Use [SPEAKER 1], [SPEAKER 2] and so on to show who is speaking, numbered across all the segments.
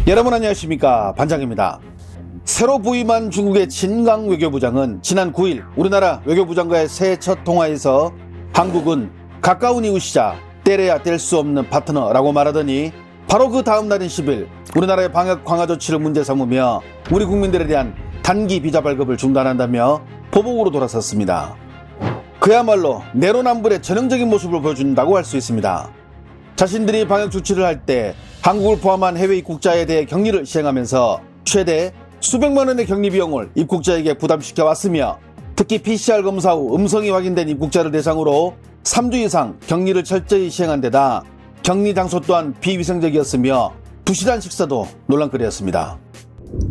[SPEAKER 1] 여러분 안녕하십니까, 반장입니다. 새로 부임한 중국의 진강 외교부장은 지난 9일 우리나라 외교부장과의 새해 첫 통화에서 한국은 가까운 이웃이자 때려야 뗄 수 없는 파트너라고 말하더니 바로 그 다음 날인 10일 우리나라의 방역 강화 조치를 문제 삼으며 우리 국민들에 대한 단기 비자 발급을 중단한다며 보복으로 돌아섰습니다. 그야말로 내로남불의 전형적인 모습을 보여준다고 할 수 있습니다. 자신들이 방역 조치를 할 때 한국을 포함한 해외 입국자에 대해 격리를 시행하면서 최대 수백만 원의 격리 비용을 입국자에게 부담시켜 왔으며, 특히 PCR 검사 후 음성이 확인된 입국자를 대상으로 3주 이상 격리를 철저히 시행한 데다 격리 장소 또한 비위생적이었으며 부실한 식사도 논란거리였습니다.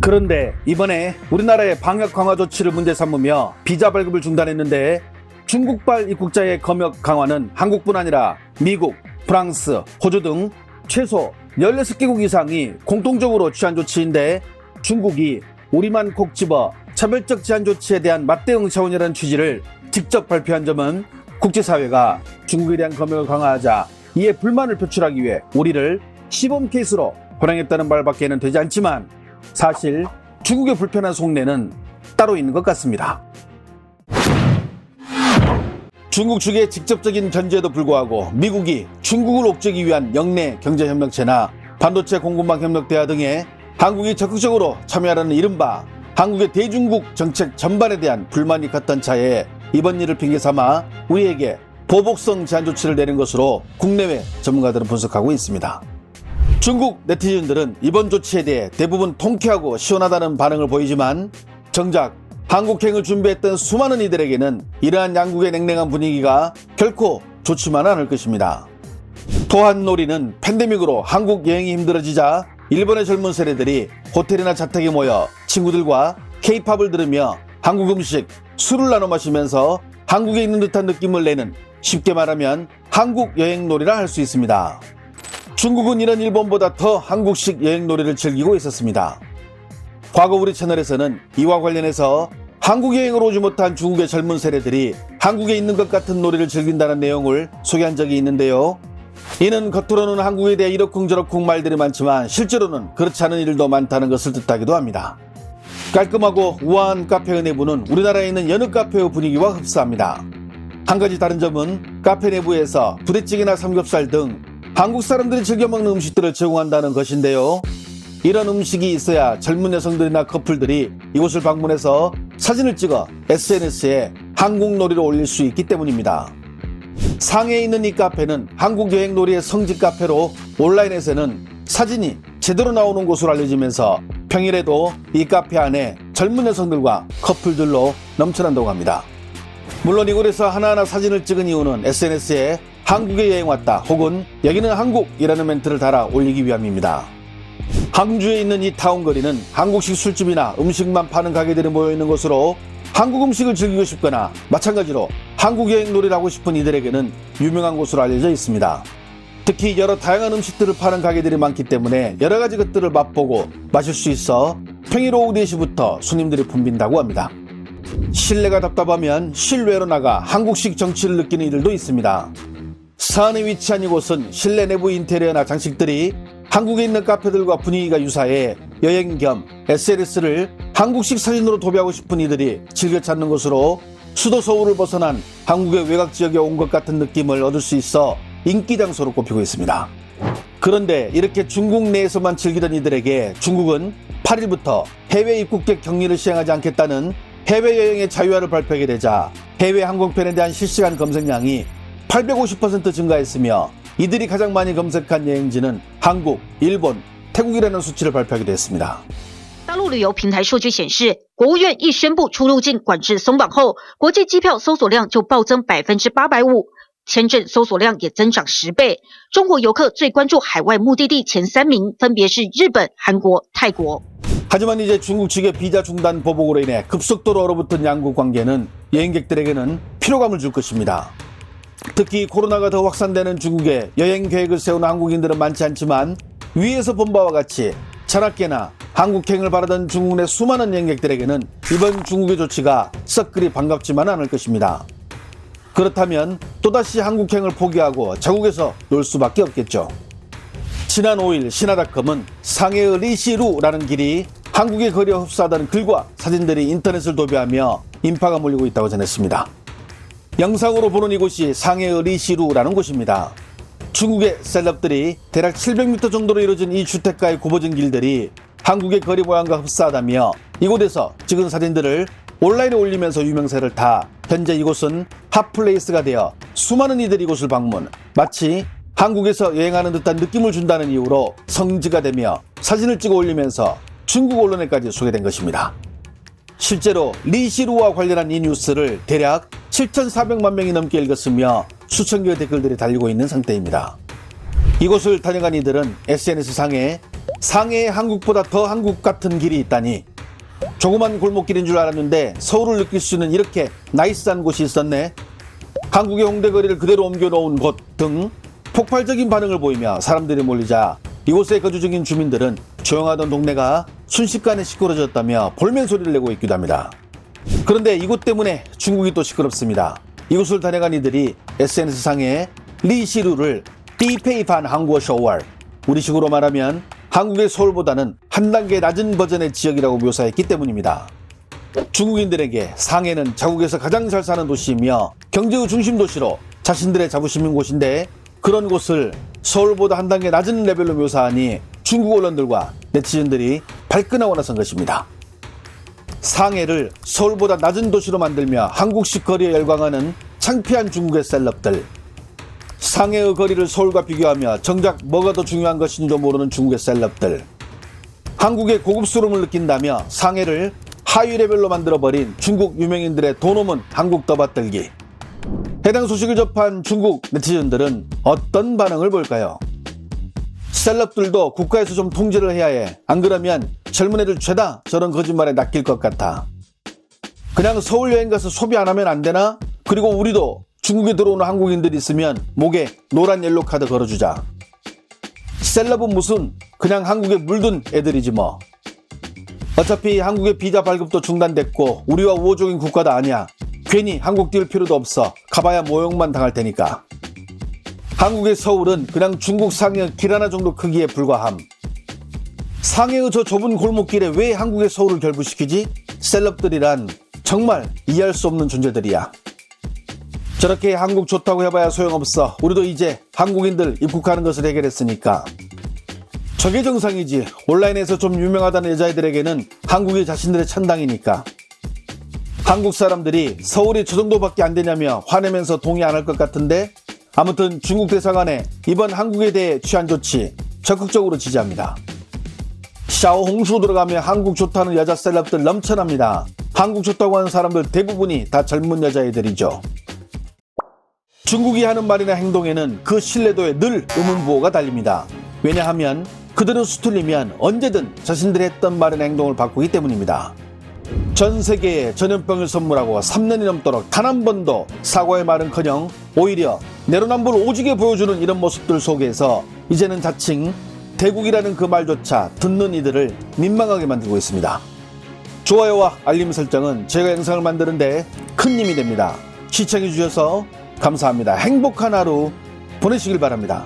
[SPEAKER 1] 그런데 이번에 우리나라의 방역 강화 조치를 문제 삼으며 비자 발급을 중단했는데, 중국발 입국자의 검역 강화는 한국뿐 아니라 미국, 프랑스, 호주 등 최소 16개국 이상이 공통적으로 취한 조치인데, 중국이 우리만 콕 집어 차별적 제한 조치에 대한 맞대응 차원이라는 취지를 직접 발표한 점은 국제사회가 중국에 대한 검역을 강화하자 이에 불만을 표출하기 위해 우리를 시범 케이스로 호령했다는 말밖에는 되지 않지만, 사실 중국의 불편한 속내는 따로 있는 것 같습니다. 중국 측의 직접적인 견제에도 불구하고 미국이 중국을 옥죄기 위한 영내 경제협력체나 반도체 공급망 협력 대화 등에 한국이 적극적으로 참여하라는 이른바 한국의 대중국 정책 전반에 대한 불만이 컸던 차에 이번 일을 핑계삼아 우리에게 보복성 제한 조치를 내린 것으로 국내외 전문가들은 분석하고 있습니다. 중국 네티즌들은 이번 조치에 대해 대부분 통쾌하고 시원하다는 반응을 보이지만, 정작 한국행을 준비했던 수많은 이들에게는 이러한 양국의 냉랭한 분위기가 결코 좋지만은 않을 것입니다. 또한 놀이는 팬데믹으로 한국 여행이 힘들어지자 일본의 젊은 세대들이 호텔이나 자택에 모여 친구들과 K-팝을 들으며 한국 음식, 술을 나눠 마시면서 한국에 있는 듯한 느낌을 내는, 쉽게 말하면 한국 여행놀이라 할 수 있습니다. 중국은 이런 일본보다 더 한국식 여행놀이를 즐기고 있었습니다. 과거 우리 채널에서는 이와 관련해서 한국 여행을 오지 못한 중국의 젊은 세대들이 한국에 있는 것 같은 놀이를 즐긴다는 내용을 소개한 적이 있는데요. 이는 겉으로는 한국에 대해 이러쿵저러쿵 말들이 많지만 실제로는 그렇지 않은 일도 많다는 것을 뜻하기도 합니다. 깔끔하고 우아한 카페의 내부는 우리나라에 있는 여느 카페의 분위기와 흡사합니다. 한 가지 다른 점은 카페 내부에서 부대찌개나 삼겹살 등 한국 사람들이 즐겨 먹는 음식들을 제공한다는 것인데요. 이런 음식이 있어야 젊은 여성들이나 커플들이 이곳을 방문해서 사진을 찍어 SNS에 한국 놀이를 올릴 수 있기 때문입니다. 상해에 있는 이 카페는 한국 여행놀이의 성지 카페로 온라인에서는 사진이 제대로 나오는 곳으로 알려지면서 평일에도 이 카페 안에 젊은 여성들과 커플들로 넘쳐난다고 합니다. 물론 이곳에서 하나하나 사진을 찍은 이유는 SNS에 한국에 여행 왔다 혹은 여기는 한국이라는 멘트를 달아 올리기 위함입니다. 항주에 있는 이 타운거리는 한국식 술집이나 음식만 파는 가게들이 모여있는 곳으로 한국 음식을 즐기고 싶거나 마찬가지로 한국 여행 놀이를 하고 싶은 이들에게는 유명한 곳으로 알려져 있습니다. 특히 여러 다양한 음식들을 파는 가게들이 많기 때문에 여러 가지 것들을 맛보고 마실 수 있어 평일 오후 4시부터 손님들이 붐빈다고 합니다. 실내가 답답하면 실외로 나가 한국식 정취를 느끼는 이들도 있습니다. 서안에 위치한 이곳은 실내 내부 인테리어나 장식들이 한국에 있는 카페들과 분위기가 유사해 여행 겸 SNS를 한국식 사진으로 도배하고 싶은 이들이 즐겨 찾는 곳으로 수도 서울을 벗어난 한국의 외곽 지역에 온 것 같은 느낌을 얻을 수 있어 인기 장소로 꼽히고 있습니다. 그런데 이렇게 중국 내에서만 즐기던 이들에게 중국은 8일부터 해외 입국객 격리를 시행하지 않겠다는 해외여행의 자유화를 발표하게 되자 해외 항공편에 대한 실시간 검색량이 850% 증가했으며, 이들이 가장 많이 검색한 여행지는 한국, 일본, 태국이라는 수치를 발표하기도 했습니다.
[SPEAKER 2] 大陆旅游平台数据显示，国务院一宣布出入境管制松绑后，国际机票搜索量就暴增850%，签证搜索量也增长10倍。中国游客最关注海外目的地前3名分别是日本、韩国、泰国。
[SPEAKER 1] 하지만 이제 중국 측의 비자 중단 보복으로 인해 급속도로 얼어붙은 양국 관계는 여행객들에게는 피로감을 줄 것입니다. 특히 코로나가 더 확산되는 중국에 여행 계획을 세우는 한국인들은 많지 않지만, 위에서 본 바와 같이 자나깨나 한국행을 바라던 중국 내 수많은 여행객들에게는 이번 중국의 조치가 썩 그리 반갑지만은 않을 것입니다. 그렇다면 또다시 한국행을 포기하고 자국에서 놀 수밖에 없겠죠. 지난 5일 신화닷컴은 상해의 리시루라는 길이 한국의 거리에 흡사하다는 글과 사진들이 인터넷을 도배하며 인파가 몰리고 있다고 전했습니다. 영상으로 보는 이곳이 상해의 리시루라는 곳입니다. 중국의 셀럽들이 대략 700m 정도로 이루어진 이 주택가에 굽어진 길들이 한국의 거리 모양과 흡사하다며 이곳에서 찍은 사진들을 온라인에 올리면서 유명세를 타 현재 이곳은 핫플레이스가 되어 수많은 이들이 이곳을 방문, 마치 한국에서 여행하는 듯한 느낌을 준다는 이유로 성지가 되며 사진을 찍어 올리면서 중국 언론에까지 소개된 것입니다. 실제로 리시루와 관련한 이 뉴스를 대략 7,400만 명이 넘게 읽었으며 수천 개의 댓글들이 달리고 있는 상태입니다. 이곳을 다녀간 이들은 SNS상에 상해에 한국보다 더 한국 같은 길이 있다니, 조그만 골목길인 줄 알았는데 서울을 느낄 수 있는 이렇게 나이스한 곳이 있었네, 한국의 홍대 거리를 그대로 옮겨놓은 곳 등 폭발적인 반응을 보이며 사람들이 몰리자 이곳에 거주 중인 주민들은 조용하던 동네가 순식간에 시끄러졌다며 볼멘 소리를 내고 있기도 합니다. 그런데 이곳 때문에 중국이 또 시끄럽습니다. 이곳을 다녀간 이들이 SNS상에 리시루를 비페이판 한국어 서울, 우리식으로 말하면 한국의 서울보다는 한 단계 낮은 버전의 지역이라고 묘사했기 때문입니다. 중국인들에게 상해는 자국에서 가장 잘 사는 도시이며 경제의 중심 도시로 자신들의 자부심인 곳인데, 그런 곳을 서울보다 한 단계 낮은 레벨로 묘사하니 중국 언론들과 네티즌들이 발끈하고 나선 것입니다. 상해를 서울보다 낮은 도시로 만들며 한국식 거리에 열광하는 창피한 중국의 셀럽들, 상해의 거리를 서울과 비교하며 정작 뭐가 더 중요한 것인지도 모르는 중국의 셀럽들, 한국의 고급스러움을 느낀다며 상해를 하위 레벨로 만들어버린 중국 유명인들의 돈 없는 한국 떠받들기. 해당 소식을 접한 중국 네티즌들은 어떤 반응을 볼까요? 셀럽들도 국가에서 좀 통제를 해야 해, 안 그러면 젊은 애들 죄다 저런 거짓말에 낚일 것 같아. 그냥 서울 여행 가서 소비 안 하면 안 되나? 그리고 우리도 중국에 들어오는 한국인들이 있으면 목에 노란 옐로 카드 걸어주자. 셀럽은 무슨, 그냥 한국에 물든 애들이지 뭐. 어차피 한국의 비자 발급도 중단됐고 우리와 우호적인 국가도 아니야. 괜히 한국 뛸 필요도 없어. 가봐야 모욕만 당할 테니까. 한국의 서울은 그냥 중국 상해 길 하나 정도 크기에 불과함. 상해의 저 좁은 골목길에 왜 한국의 서울을 결부시키지? 셀럽들이란 정말 이해할 수 없는 존재들이야. 저렇게 한국 좋다고 해봐야 소용없어. 우리도 이제 한국인들 입국하는 것을 해결했으니까. 저게 정상이지. 온라인에서 좀 유명하다는 여자애들에게는 한국이 자신들의 천당이니까. 한국 사람들이 서울이 저 정도밖에 안 되냐며 화내면서 동의 안 할 것 같은데, 아무튼 중국 대사관에 이번 한국에 대해 취한 조치 적극적으로 지지합니다. 샤오홍수 들어가며 한국 좋다는 여자 셀럽들 넘쳐납니다. 한국 좋다고 하는 사람들 대부분이 다 젊은 여자애들이죠. 중국이 하는 말이나 행동에는 그 신뢰도에 늘 의문부호가 달립니다. 왜냐하면 그들은 수틀리면 언제든 자신들이 했던 말이나 행동을 바꾸기 때문입니다. 전 세계에 전염병을 선물하고 3년이 넘도록 단 한 번도 사과의 말은커녕 오히려 내로남불 오지게 보여주는 이런 모습들 속에서 이제는 자칭 대국이라는 그 말조차 듣는 이들을 민망하게 만들고 있습니다. 좋아요와 알림 설정은 제가 영상을 만드는데 큰 힘이 됩니다. 시청해주셔서 감사합니다. 행복한 하루 보내시길 바랍니다.